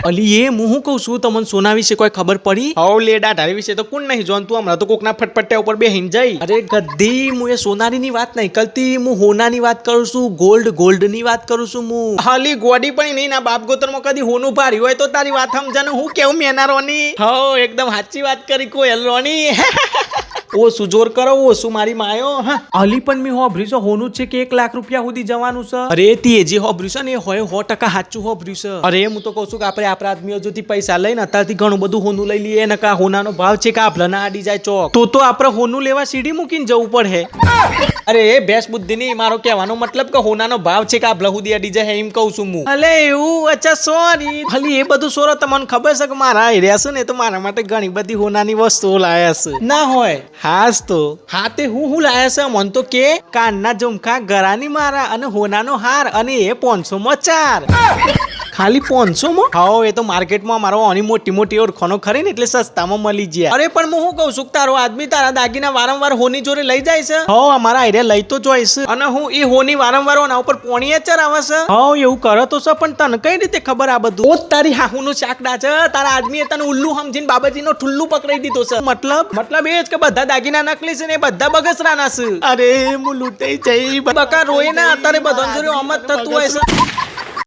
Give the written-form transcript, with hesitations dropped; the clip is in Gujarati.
અલી એ હું કહું છું તમને સોના વિશે કોઈ ખબર પડી? હવ લેડા ધારી વિશે તો કોણ નહીં જોનતું હમણાં તો કોકના ફટફટ્યા ઉપર બેહીન જાય. અરે ગધી હું એ સોનારીની વાત નહીં કરતી, હું હોનાની વાત કરું છું. ગોલ્ડની વાત કરું છું હું. હાલી ગોડી પણ નહીં ના બાપ ગોતરમાં કદી હોનું ભાર્યું હોય તો તારી વાત સમજાને હું કેવું મેનારોની. હો એકદમ સાચી વાત કરી કોયલ રોની. ઓછું જોર કરો, ઓછું મારી માયો. હા અલી પણ મેં હોભર્યું છે હોનું છે કે 1 લાખ રૂપિયા સુધી જવાનું છે. અરે તે જે હોભર્યું છે ને એ હોય 100% સાચું હોભર્યું છે. અરે હું તો કહું છું કે આપણે આપણા આદમીઓ જોથી પૈસા લઈને અત્યારથી ઘણું બધું હોનું લઈ લઈએ ને કા હોનાનો ભાવ છે કે આપલા ના આડી જાય ચોક તો આપણે હોનું લેવા સીડી મૂકીને જવું પડે. અરે એ ભેંસ બુદ્ધિ ની મારો કહેવાનો મતલબ કે હોનાનો ભાવ છે કે આપલા સુધી અડી જાય એમ કહું છું હું. અલે એવું? અચ્છા સોરી. ખાલી એ બધું સોરો તમને ખબર છે કે મારા એરિયા છે ને તો મારા માટે ઘણી બધી હોનાની વસ્તુઓ લાયા છે. ના હોય હાસ તો હા તે હું લાયા છે મન તો કે કાનના ઝુમખા ગરાની મારા અને હોનાનો હાર અને એ 500 માં 4. ખાલી 500 માં? હા એ તો માર્કેટમાં મારો આની મોટી ઓળખાણો ખરી ને એટલે સસ્તામાં મળી જાય. અરે પણ હું કહું છું તારો આદમી તારા દાગીના વારંવાર હોની જોડે લઈ જાય છે. હા અમારા આઈડિયા લઈ તો જોઈ છે. અને હું એ હોની વારંવાર ઓના ઉપર પોણીએ ચરાવે છે. હા એવું કરે તો છે પણ તને કઈ રીતે ખબર આ બધું? ઓ તારી હાહુનું ચાકડા છે. તારા આદમીએ તને ઉલ્લુ સમજીને બાબાજીનો ઠુલ્લુ પકડાઈ દીધો છે. મતલબ એ જ કે બધા દાગીના નકલી છે ને એ બધા બગસરાના છે. અરે હું લૂંટાઈ જઈ બકા રોય ને અત્યારે બધા જોડે અમત થતું હોય છે.